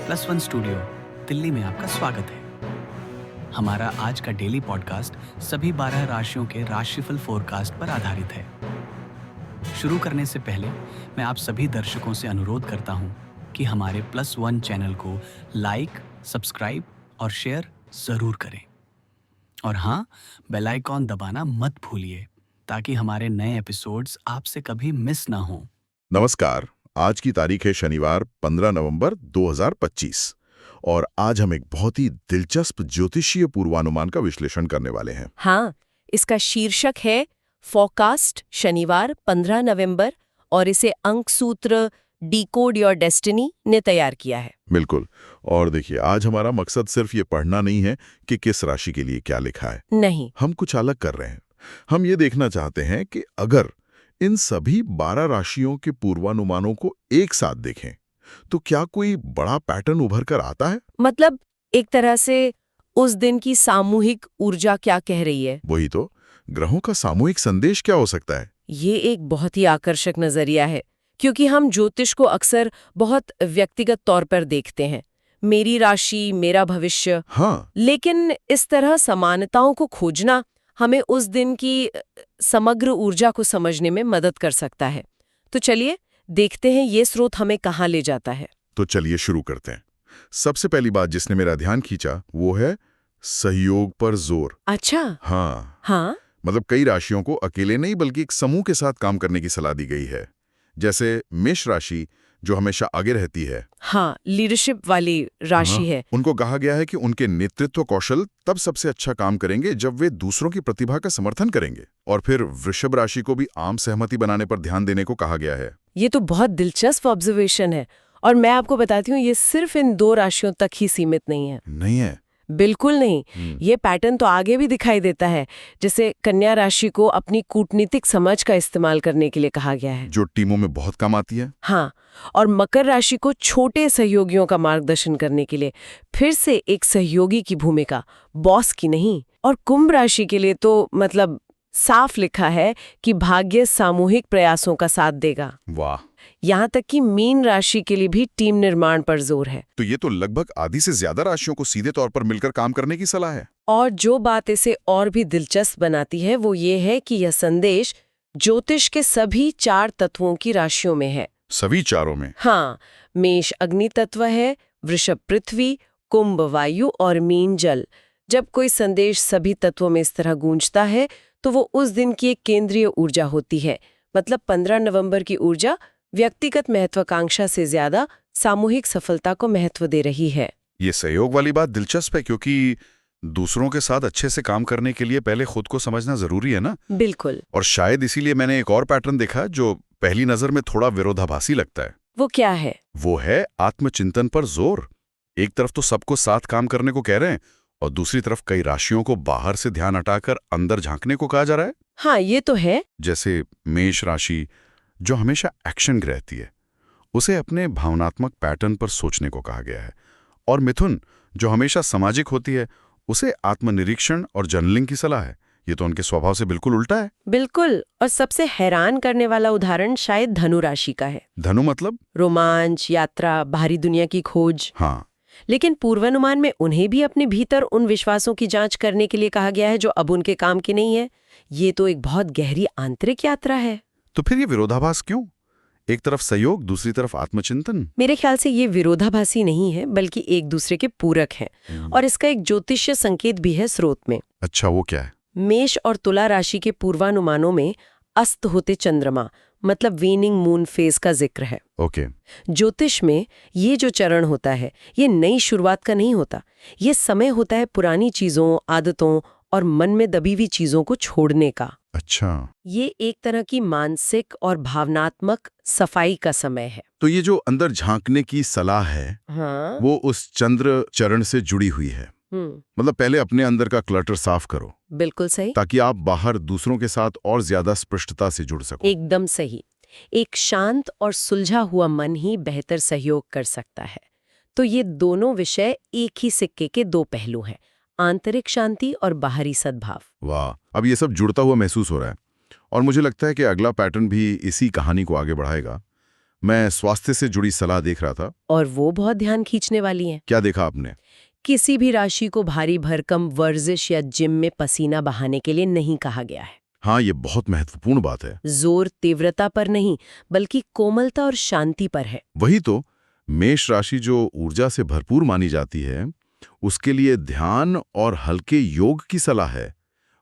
Plus one studio Delhi में आपका स्वागत है। हमारा आज का डेली पॉडकास्ट सभी 12 राशियों के राशिफल फोरकास्ट पर आधारित है। शुरू करने से पहले मैं आप सभी दर्शकों से अनुरोध करता हूं कि हमारे प्लस वन चैनल को लाइक, सब्सक्राइब और शेयर जरूर करें। और हाँ, बेल आइकॉन दबाना मत भूलिए ताकि हमारे नए एपिसोड्स आपसे कभी मिस ना हो। नमस्कार, आज की तारीख है शनिवार 15 नवंबर 2025 और आज हम एक बहुत ही दिलचस्प ज्योतिषीय पूर्वानुमान का विश्लेषण करने वाले हैं। हाँ, इसका शीर्षक है फोरकास्ट शनिवार 15 नवंबर और इसे अंक सूत्र डिकोड योर डेस्टिनी ने तैयार किया है। बिल्कुल। और देखिए, आज हमारा मकसद सिर्फ ये पढ़ना नहीं है कि किस राशि के लिए क्या लिखा है। नहीं, हम कुछ अलग कर रहे हैं। हम ये देखना चाहते हैं कि अगर इन सभी 12 राशियों के पूर्वानुमानों को एक साथ देखें तो क्या कोई बड़ा पैटर्न उभर कर आता है। मतलब एक तरह से उस दिन की सामूहिक ऊर्जा क्या कह रही है। वही तो, ग्रहों का सामूहिक संदेश क्या हो सकता है। ये एक बहुत ही आकर्षक नजरिया है क्योंकि हम ज्योतिष को अक्सर बहुत व्यक्तिगत तौर पर देखते हैं, मेरी राशि मेरा भविष्य। हाँ, लेकिन इस तरह समानताओं को खोजना हमें उस दिन की समग्र ऊर्जा को समझने में मदद कर सकता है। तो चलिए देखते हैं ये स्रोत हमें कहाँ ले जाता है। तो चलिए शुरू करते हैं। सबसे पहली बात जिसने मेरा ध्यान खींचा वो है सहयोग पर जोर। अच्छा। हाँ, मतलब कई राशियों को अकेले नहीं बल्कि एक समूह के साथ काम करने की सलाह दी गई है। जैसे मेष राशि जो हमेशा आगे रहती है, हाँ, लीडरशिप वाली राशि है। उनको कहा गया है कि उनके नेतृत्व कौशल तब सबसे अच्छा काम करेंगे जब वे दूसरों की प्रतिभा का समर्थन करेंगे। और फिर वृषभ राशि को भी आम सहमति बनाने पर ध्यान देने को कहा गया है। ये तो बहुत दिलचस्प ऑब्जर्वेशन है और मैं आपको बताती हूँ ये सिर्फ इन दो राशियों तक ही सीमित नहीं है। नहीं है? बिल्कुल नहीं। ये पैटर्न तो आगे भी दिखाई देता है। जैसे कन्या राशि को अपनी कूटनीतिक समझ का इस्तेमाल करने के लिए कहा गया है, जो टीमों में बहुत काम आती है। हाँ, और मकर राशि को छोटे सहयोगियों का मार्गदर्शन करने के लिए फिर से एक सहयोगी की भूमिका, बॉस की नहीं। और कुंभ राशि के लिए तो मतलब साफ लिखा है कि भाग्य सामूहिक प्रयासों का साथ देगा। वाह। यहाँ तक कि मीन राशि के लिए भी टीम निर्माण पर जोर है। तो ये तो लगभग आधी से ज्यादा राशियों को सीधे तौर पर मिलकर काम करने की सलाह है। और जो बात इसे और भी दिलचस्प बनाती है वो ये है कि यह संदेश ज्योतिष के सभी 4 तत्वों की राशियों में है। सभी चारों में? हाँ, मेष अग्नि तत्व है, वृषभ पृथ्वी, कुंभ वायु और मीन जल। जब कोई संदेश सभी तत्वों में इस तरह गूंजता है तो वो उस दिन की एक केंद्रीय ऊर्जा होती है। मतलब 15 नवंबर की ऊर्जा व्यक्तिगत महत्वाकांक्षा से ज्यादा सामूहिक सफलता को महत्व दे रही है। ये सहयोग वाली बात दिलचस्प है क्योंकि दूसरों के साथ अच्छे से काम करने के लिए पहले खुद को समझना जरूरी है ना। बिल्कुल। और शायद इसीलिए मैंने एक और पैटर्न देखा जो पहली नजर में थोड़ा विरोधाभासी लगता है। वो क्या है? वो है आत्मचिंतन पर जोर। एक तरफ तो सबको साथ काम करने को कह रहे हैं और दूसरी तरफ कई राशियों को बाहर से ध्यान हटाकर अंदर झांकने को कहा जा रहा है। हाँ, ये तो है। जैसे मेष राशि जो हमेशा एक्शन रहती है, उसे अपने भावनात्मक पैटर्न पर सोचने को कहा गया है। और मिथुन जो हमेशा सामाजिक होती है, उसे आत्मनिरीक्षण और जर्नलिंग की सलाह है। ये तो उनके स्वभाव से बिल्कुल उल्टा है। बिल्कुल। और सबसे हैरान करने वाला उदाहरण शायद धनु राशि का है। धनु मतलब? रोमांच, यात्रा, बाहरी दुनिया की खोज। हाँ। लेकिन पूर्वानुमान में उन्हें भी अपने भीतर उन विश्वासों की जांच करने के लिए कहा गया है जो अब उनके काम के नहीं है। ये तो एक बहुत गहरी आंतरिक यात्रा है। तो फिर ये विरोधाभास क्यों? एक तरफ सहयोग, दूसरी तरफ आत्मचिंतन। मेरे ख्याल से ये विरोधाभासी नहीं है बल्कि एक दूसरे के पूरक हैं। और इसका एक ज्योतिषीय संकेत भी है स्रोत में। अच्छा, वो क्या है? मेष और तुला राशि के पूर्वानुमानों में अस्त होते चंद्रमा मतलब वीनिंग मून फेज का जिक्र है। ओके। ज्योतिष में ये जो चरण होता है ये नई शुरुआत का नहीं होता। ये समय होता है पुरानी चीजों, आदतों और मन में दबी हुई चीजों को छोड़ने का। अच्छा, ये एक तरह की मानसिक और भावनात्मक सफाई का समय है। तो ये जो अंदर झांकने की सलाह है, हाँ। वो उस चंद्र चरण से जुड़ी हुई है। मतलब पहले अपने अंदर का क्लटर साफ करो। बिल्कुल सही। ताकि आप बाहर दूसरों के साथ और ज्यादा स्पष्टता से जुड़ सको। एकदम सही। एक शांत और सुलझा हुआ मन ही बेहतर सहयोग कर सकता है। तो ये दोनों विषय एक ही सिक्के के दो पहलू हैं, आंतरिक शांति और बाहरी सद्भाव। वाह, अब ये सब जुड़ता हुआ महसूस हो रहा है और मुझे लगता है कि अगला पैटर्न भी इसी कहानी को आगे बढ़ाएगा। मैं स्वास्थ्य से जुड़ी सलाह देख रहा था। और वो बहुत ध्यान खींचने वाली हैं। क्या देखा आपने? किसी भी राशि को भारी भरकम वर्जिश या जिम में पसीना बहाने के लिए नहीं कहा गया है। हाँ, ये बहुत महत्वपूर्ण बात है। जोर तीव्रता पर नहीं, बल्कि कोमलता और शांति पर है। वही तो, मेष राशि जो ऊर्जा से भरपूर मानी जाती है, उसके लिए ध्यान और हल्के योग की सलाह है।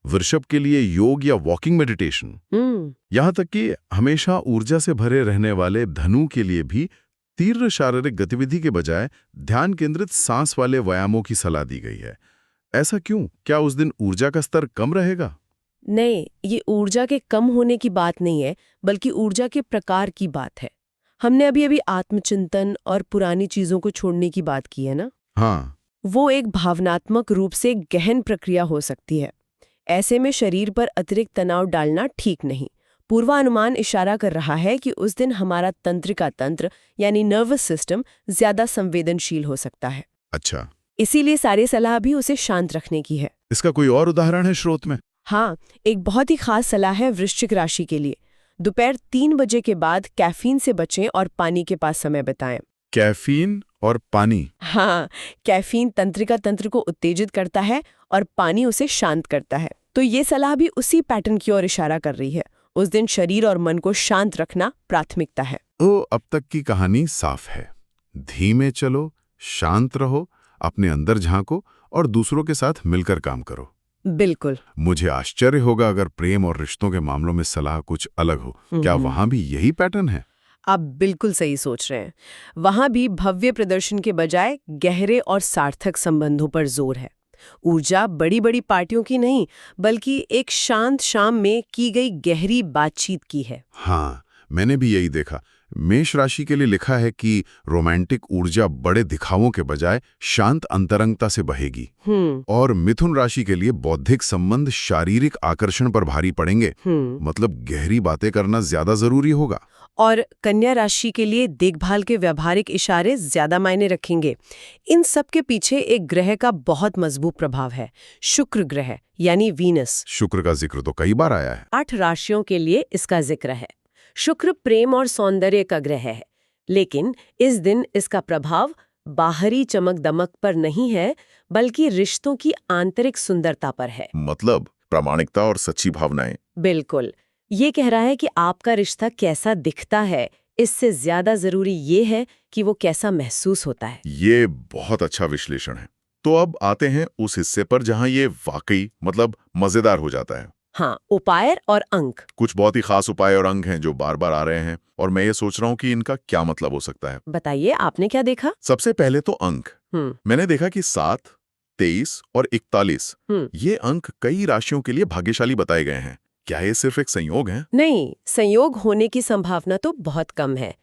वृषभ के लिए योग या वॉकिंग मेडिटेशन। यहाँ तक कि हमेशा ऊर्जा से भरे रहने वाले धनु के लिए भी तीव्र शारीरिक गतिविधि के बजाय ध्यान केंद्रित सांस वाले व्यायामों की सलाह दी गई है। ऐसा क्यों? क्या उस दिन ऊर्जा का स्तर कम रहेगा? नहीं, ये ऊर्जा के कम होने की बात नहीं है, बल्कि ऊर्जा के प्रकार की बात है। हमने अभी आत्मचिंतन और पुरानी चीजों को छोड़ने की बात की है ना? हाँ। वो एक भावनात्मक रूप से गहन प्रक्रिया हो सकती है। ऐसे में शरीर पर अतिरिक्त तनाव डालना ठीक नहीं। पूर्वानुमान इशारा कर रहा है कि उस दिन हमारा तंत्रिका तंत्र यानी नर्वस सिस्टम ज्यादा संवेदनशील हो सकता है। अच्छा। इसीलिए सारी सलाह भी उसे शांत रखने की है। इसका कोई और उदाहरण है स्रोत में? हाँ, एक बहुत ही खास सलाह है वृश्चिक राशि के लिए। दोपहर 3 बजे के बाद कैफीन से बचें और पानी के पास समय बिताएं। कैफीन और पानी? हाँ, कैफीन तंत्रिका तंत्र को उत्तेजित करता है और पानी उसे शांत करता है। तो ये सलाह भी उसी पैटर्न की ओर इशारा कर रही है। उस दिन शरीर और मन को शांत रखना प्राथमिकता है। अब तक की कहानी साफ है। धीमे चलो, शांत रहो, अपने अंदर झांको और दूसरों के साथ मिलकर काम करो। बिल्कुल। मुझे आश्चर्य होगा अगर प्रेम और रिश्तों के मामलों में सलाह कुछ अलग हो। क्या वहां भी यही पैटर्न है? आप बिल्कुल सही सोच रहे हैं। वहां भी भव्य प्रदर्शन के बजाय गहरे और सार्थक संबंधों पर जोर है। ऊर्जा बड़ी बड़ी पार्टियों की नहीं, बल्कि एक शांत शाम में की गई गहरी बातचीत की है। हाँ, मैंने भी यही देखा। मेष राशि के लिए लिखा है कि रोमांटिक ऊर्जा बड़े दिखावों के बजाय शांत अंतरंगता से बहेगी। और मिथुन राशि के लिए बौद्धिक संबंध शारीरिक आकर्षण पर भारी पड़ेंगे। मतलब गहरी बातें करना ज्यादा जरूरी होगा। और कन्या राशि के लिए देखभाल के व्यावहारिक इशारे ज्यादा मायने रखेंगे। इन सब के पीछे एक ग्रह का बहुत मजबूत प्रभाव है, शुक्र ग्रह यानी वीनस। शुक्र का जिक्र तो कई बार आया है। 8 राशियों के लिए इसका जिक्र है। शुक्र प्रेम और सौंदर्य का ग्रह है, लेकिन इस दिन इसका प्रभाव बाहरी चमक दमक पर नहीं है, बल्कि रिश्तों की आंतरिक सुंदरता पर है। मतलब प्रामाणिकता और सच्ची भावनाएं। बिल्कुल। ये कह रहा है कि आपका रिश्ता कैसा दिखता है, इससे ज्यादा जरूरी ये है कि वो कैसा महसूस होता है। ये बहुत अच्छा विश्लेषण है। तो अब आते हैं उस हिस्से पर जहां ये वाकई मतलब मजेदार हो जाता है। हाँ, उपाय और अंक। कुछ बहुत ही खास उपाय और अंक हैं जो बार बार आ रहे हैं और मैं ये सोच रहा हूँ कि इनका क्या मतलब हो सकता है। बताइए, आपने क्या देखा? सबसे पहले तो अंक। मैंने देखा कि 7, 23 और 41 ये अंक कई राशियों के लिए भाग्यशाली बताए गए हैं। क्या ये सिर्फ एक संयोग है? नहीं, संयोग होने की संभावना तो बहुत कम है।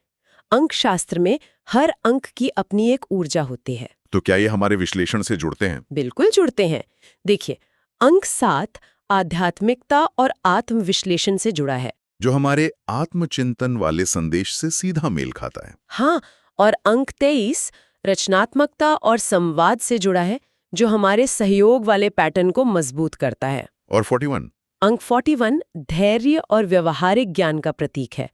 अंक शास्त्र में हर अंक की अपनी एक ऊर्जा होती है। तो क्या ये हमारे विश्लेषण से जुड़ते हैं? बिल्कुल जुड़ते हैं। देखिए, अंक 7 आध्यात्मिकता और आत्मविश्लेषण से जुड़ा है, जो हमारे आत्मचिंतन वाले संदेश से सीधा मेल खाता है। हाँ, और अंक 23 रचनात्मकता और संवाद से जुड़ा है, जो हमारे सहयोग वाले पैटर्न को मजबूत करता है। और 41? अंक 41 धैर्य और व्यवहारिक ज्ञान का प्रतीक है।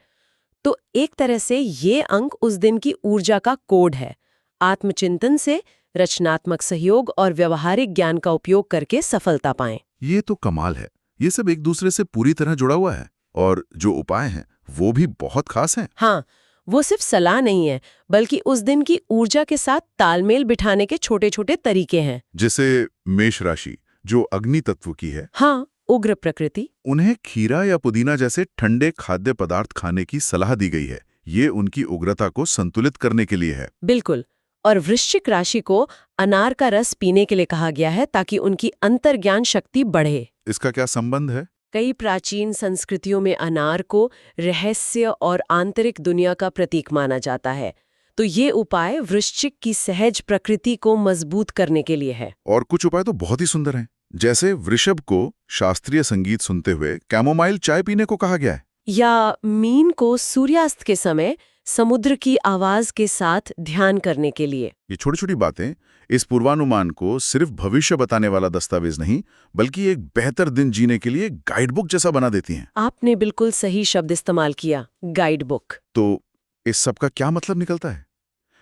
तो एक तरह से ये अंक उस दिन की ऊर्जा का कोड है। आत्मचिंतन से रचनात्मक सहयोग और व्यवहारिक ज्ञान का उपयोग करके सफलता पाएं। ये तो कमाल है। ये सब एक दूसरे से पूरी तरह जुड़ा हुआ है और जो उपाय हैं वो भी बहुत खास हैं। हाँ, वो सिर्फ सलाह नहीं है, बल्कि उस दिन की ऊर्जा के साथ तालमेल बिठाने के छोटे छोटे तरीके हैं। जैसे मेष राशि जो अग्नि तत्व की है, हाँ, उग्र प्रकृति, उन्हें खीरा या पुदीना जैसे ठंडे खाद्य पदार्थ खाने की सलाह दी गई है। ये उनकी उग्रता को संतुलित करने के लिए है। बिल्कुल। और वृश्चिक राशि को अनार का रस पीने के लिए कहा गया है, ताकि उनकी अंतर्ज्ञान शक्ति बढ़े। इसका क्या संबंध है? कई प्राचीन संस्कृतियों में अनार को रहस्य और आंतरिक दुनिया का प्रतीक माना जाता है। तो ये उपाय वृश्चिक की सहज प्रकृति को मजबूत करने के लिए है। और कुछ उपाय तो बहुत ही सुंदर हैं। जैसे वृषभ को शास्त्रीय संगीत सुनते हुए कैमोमाइल चाय पीने को कहा गया है। या मीन को सूर्यास्त के समय समुद्र की आवाज के साथ ध्यान करने के लिए। ये छोटी छोटी बातें इस पूर्वानुमान को सिर्फ भविष्य बताने वाला दस्तावेज नहीं, बल्कि एक बेहतर दिन जीने के लिए गाइडबुक जैसा बना देती हैं। आपने बिल्कुल सही शब्द इस्तेमाल किया, गाइडबुक। तो इस सब का क्या मतलब निकलता है?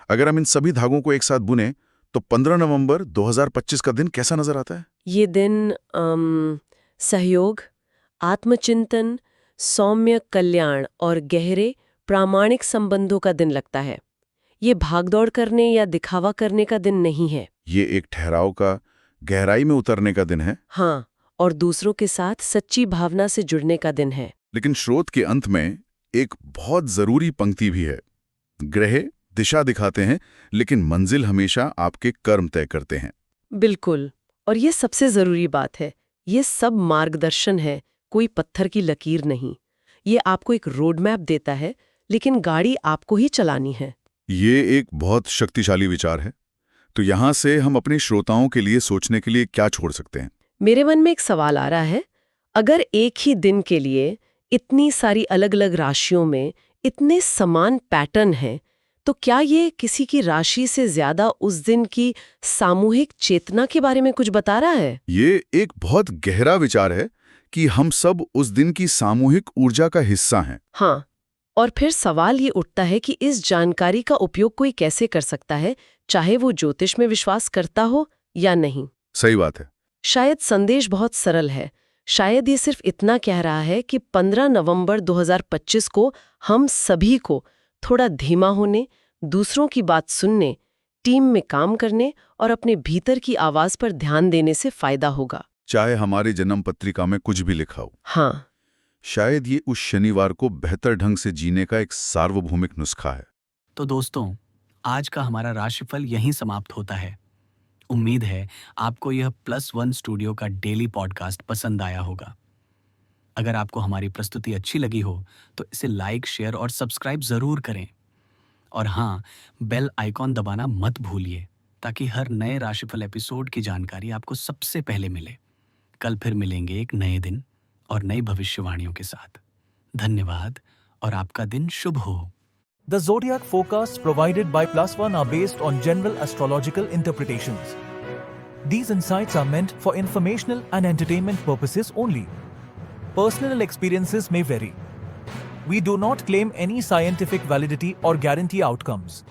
अगर हम इन सभी धागों को एक साथ बुने तो 15 नवंबर 2025 का दिन कैसा नजर आता है? ये दिन सहयोग, आत्मचिंतन, सौम्य कल्याण और गहरे प्रामाणिक संबंधों का दिन लगता है। ये भागदौड़ करने या दिखावा करने का दिन नहीं है। ये एक ठहराव का, गहराई में उतरने का दिन है। हाँ, और दूसरों के साथ सच्ची भावना से जुड़ने का दिन है। लेकिन स्रोत के अंत में एक बहुत जरूरी पंक्ति भी है। ग्रह दिशा दिखाते हैं, लेकिन मंजिल हमेशा आपके कर्म तय करते हैं। बिल्कुल, और ये सबसे जरूरी बात है। ये सब मार्गदर्शन है, कोई पत्थर की लकीर नहीं। ये आपको एक रोड मैप देता है, लेकिन गाड़ी आपको ही चलानी है। ये एक बहुत शक्तिशाली विचार है। तो यहाँ से हम अपने श्रोताओं के लिए सोचने के लिए क्या छोड़ सकते हैं? मेरे मन में एक सवाल आ रहा है, अगर एक ही दिन के लिए इतनी सारी अलग-अलग राशियों में इतने समान पैटर्न हैं, तो क्या ये किसी की राशि से ज्यादा उस दिन की सामूहिक चेतना के बारे में कुछ बता रहा है? ये एक बहुत गहरा विचार है कि हम सब उस दिन की सामूहिक ऊर्जा का हिस्सा हैं। हाँ, और फिर सवाल ये उठता है कि इस जानकारी का उपयोग कोई कैसे कर सकता है, चाहे वो ज्योतिष में विश्वास करता हो या नहीं। सही बात है। शायद संदेश बहुत सरल है। शायद ये सिर्फ इतना कह रहा है कि 15 नवंबर 2025 को हम सभी को थोड़ा धीमा होने, दूसरों की बात सुनने, टीम में काम करने और अपने भीतर की आवाज पर ध्यान देने से फायदा होगा। चाहे हमारी जन्म पत्रिका में कुछ भी लिखा हो। हाँ, शायद ये उस शनिवार को बेहतर ढंग से जीने का एक सार्वभौमिक नुस्खा है। तो दोस्तों, आज का हमारा राशिफल यहीं समाप्त होता है। उम्मीद है आपको यह +1 स्टूडियो का डेली पॉडकास्ट पसंद आया होगा। अगर आपको हमारी प्रस्तुति अच्छी लगी हो तो इसे लाइक, शेयर और सब्सक्राइब जरूर करें। और हाँ, बेल आइकॉन दबाना मत भूलिए ताकि हर नए राशिफल एपिसोड की जानकारी आपको सबसे पहले मिले। कल फिर मिलेंगे एक नए दिन और नई भविष्यवाणियों के साथ। धन्यवाद और आपका दिन शुभ हो। The zodiac forecasts provided by +1 are based on general astrological interpretations. These insights are meant for informational and entertainment purposes only. Personal experiences may vary. We do not claim any scientific validity or guarantee outcomes.